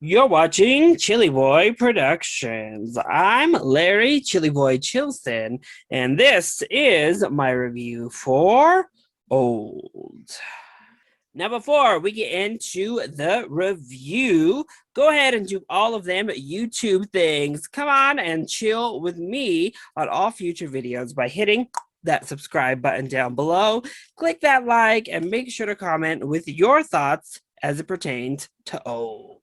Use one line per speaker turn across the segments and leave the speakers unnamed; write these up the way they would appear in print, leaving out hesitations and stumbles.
You're watching ChillyBoy Productions. I'm Larry ChillyBoy Chilson, and this is my review for Old. Now, before we get into the review, go ahead and do all of them YouTube things. Come on and chill with me on all future videos by hitting that subscribe button down below. Click that like and make sure to comment with your thoughts as it pertains to Old.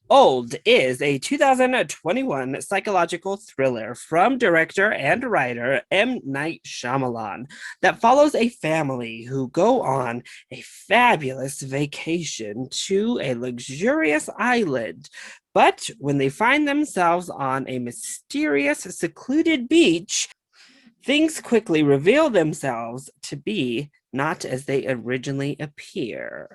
Old is a 2021 psychological thriller from director and writer M. Night Shyamalan that follows a family who go on a fabulous vacation to a luxurious island. But when they find themselves on a mysterious, secluded beach, things quickly reveal themselves to be not as they originally appear.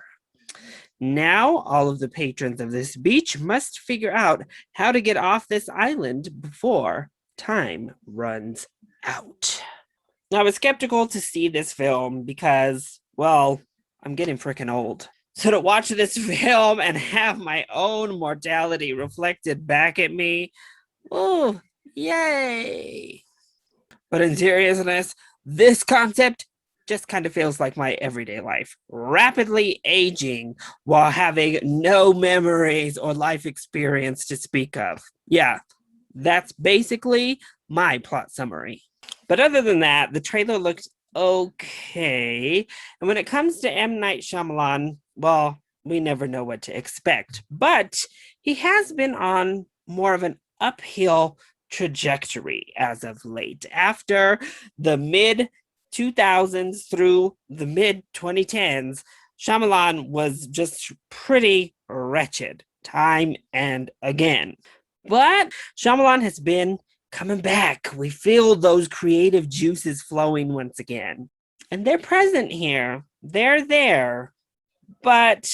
Now, all of the patrons of this beach must figure out how to get off this island before time runs out. Now, I was skeptical to see this film because, well, I'm getting freaking old. So to watch this film and have my own mortality reflected back at me, oh, yay. But in seriousness, this concept just kind of feels like my everyday life, rapidly aging while having no memories or life experience to speak of. Yeah, that's basically my plot summary. But other than that, the trailer looked okay. And when it comes to M. Night Shyamalan, well, we never know what to expect. But he has been on more of an uphill trajectory as of late. After the mid 2000s through the mid 2010s, Shyamalan was just pretty wretched time and again. But Shyamalan has been coming back. We feel those creative juices flowing once again. And they're present here. They're there. But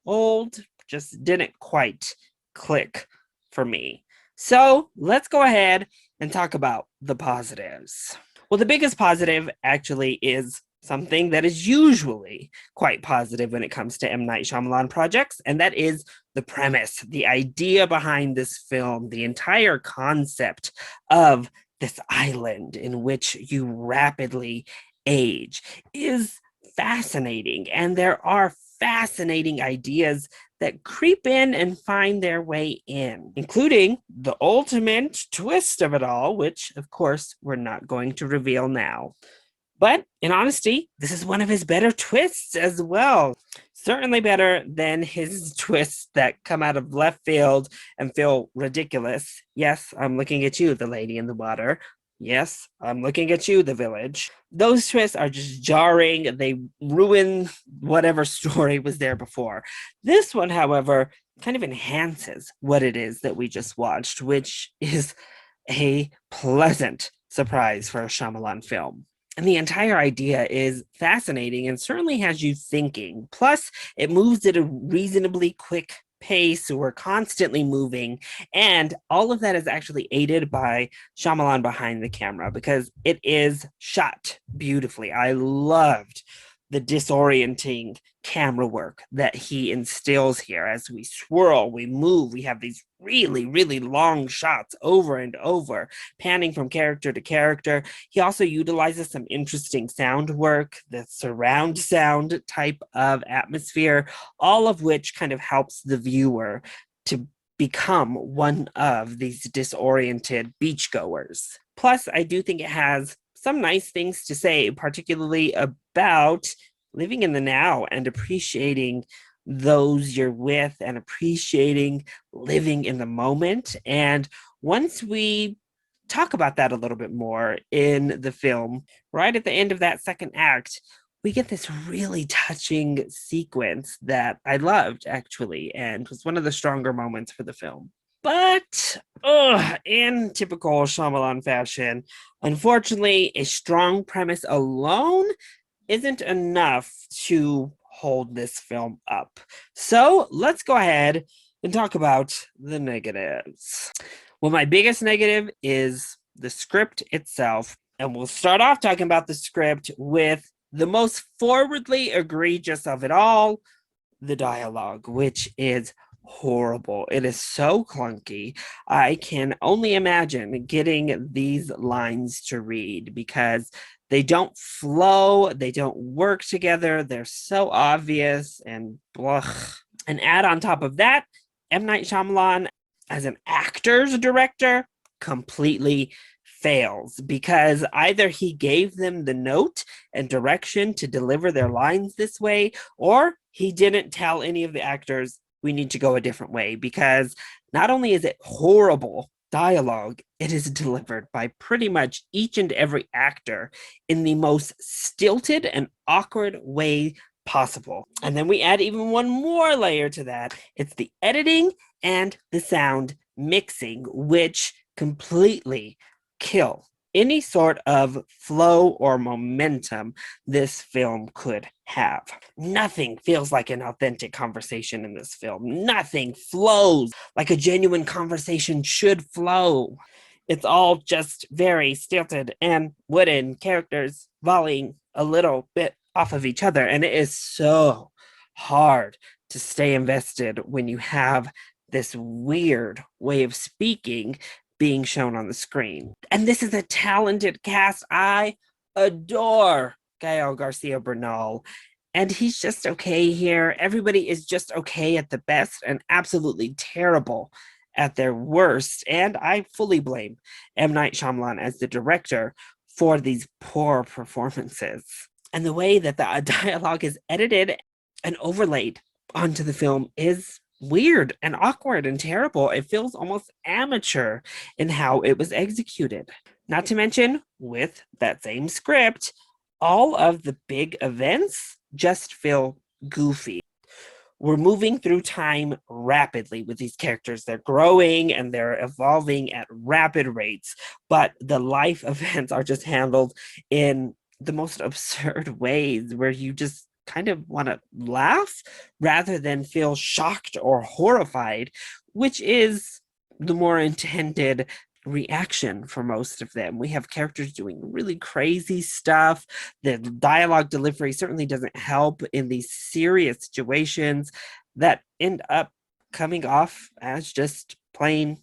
Old just didn't quite click for me. So let's go ahead and talk about the positives. Well, the biggest positive actually is something that is usually quite positive when it comes to M. Night Shyamalan projects, and that is the premise, the idea behind this film, the entire concept of this island in which you rapidly age is fascinating, and there are fascinating ideas that creep in and find their way in, including the ultimate twist of it all, which, of course, we're not going to reveal now. But in honesty, this is one of his better twists as well. Certainly better than his twists that come out of left field and feel ridiculous. Yes, I'm looking at you, the lady in the water. Yes, I'm looking at you, the village. Those twists are just jarring. They ruin whatever story was there before. This one, however, kind of enhances what it is that we just watched, which is a pleasant surprise for a Shyamalan film. And the entire idea is fascinating and certainly has you thinking. Plus, it moves at a reasonably quick pace. We're constantly moving. And all of that is actually aided by Shyamalan behind the camera because it is shot beautifully. I loved the disorienting camera work that he instills here as we swirl, we move, we have these really, really long shots over and over, panning from character to character. He also utilizes some interesting sound work, the surround sound type of atmosphere, all of which kind of helps the viewer to become one of these disoriented beachgoers. Plus, I do think it has some nice things to say, particularly about living in the now and appreciating those you're with and appreciating living in the moment. And once we talk about that a little bit more in the film, right at the end of that second act, we get this really touching sequence that I loved actually, and was one of the stronger moments for the film. But in typical Shyamalan fashion, unfortunately, a strong premise alone isn't enough to hold this film up. So let's go ahead and talk about the negatives. Well, my biggest negative is the script itself. And we'll start off talking about the script with the most forwardly egregious of it all, the dialogue, which is horrible. It is so clunky. I can only imagine getting these lines to read because they don't flow, they don't work together, they're so obvious and blah. And add on top of that, M. Night Shyamalan, as an actor's director, completely fails because either he gave them the note and direction to deliver their lines this way, or he didn't tell any of the actors we need to go a different way, because not only is it horrible dialogue, it is delivered by pretty much each and every actor in the most stilted and awkward way possible. And then we add even one more layer to that. It's the editing and the sound mixing, which completely kill any sort of flow or momentum this film could have. Nothing feels like an authentic conversation in this film. Nothing flows like a genuine conversation should flow. It's all just very stilted and wooden characters volleying a little bit off of each other. And it is so hard to stay invested when you have this weird way of speaking being shown on the screen. And this is a talented cast. I adore Gael Garcia Bernal. And he's just okay here. Everybody is just okay at the best and absolutely terrible at their worst. And I fully blame M. Night Shyamalan as the director for these poor performances. And the way that the dialogue is edited and overlaid onto the film is weird and awkward and terrible. It feels almost amateur in how it was executed. Not to mention, with that same script, all of the big events just feel goofy. We're moving through time rapidly with these characters. They're growing and they're evolving at rapid rates, but the life events are just handled in the most absurd ways where you just kind of want to laugh rather than feel shocked or horrified, which is the more intended reaction for most of them. We have characters doing really crazy stuff. The dialogue delivery certainly doesn't help in these serious situations that end up coming off as just plain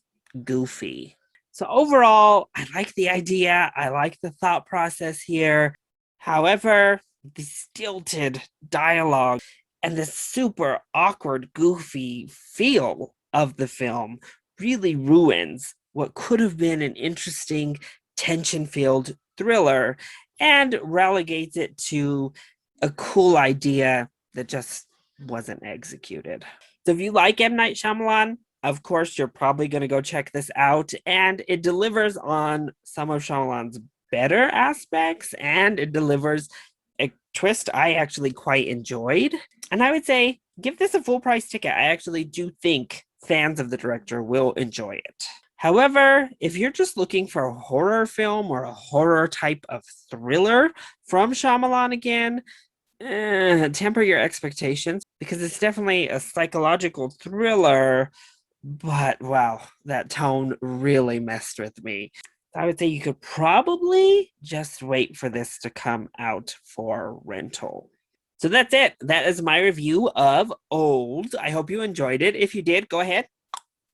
goofy. So overall, I like the idea. I like the thought process here. However, the stilted dialogue and the super awkward, goofy feel of the film really ruins what could have been an interesting, tension-filled thriller and relegates it to a cool idea that just wasn't executed. So if you like M. Night Shyamalan, of course, you're probably going to go check this out, and it delivers on some of Shyamalan's better aspects, and it delivers a twist I actually quite enjoyed. And I would say give this a full price ticket. I actually do think fans of the director will enjoy it. However, if you're just looking for a horror film or a horror type of thriller from Shyamalan again, temper your expectations, because it's definitely a psychological thriller, but wow, that tone really messed with me. I would say you could probably just wait for this to come out for rental. So that's it. That is my review of Old. I hope you enjoyed it. If you did, go ahead,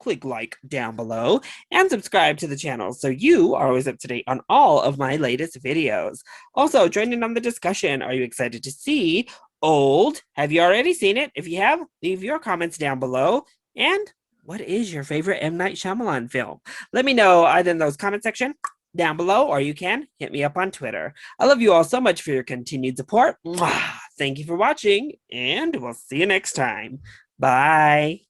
click like down below and subscribe to the channel so you are always up to date on all of my latest videos. Also, join in on the discussion. Are you excited to see Old? Have you already seen it? If you have, leave your comments down below. And what is your favorite M. Night Shyamalan film? Let me know either in those comment section down below, or you can hit me up on Twitter. I love you all so much for your continued support. Thank you for watching, and we'll see you next time. Bye.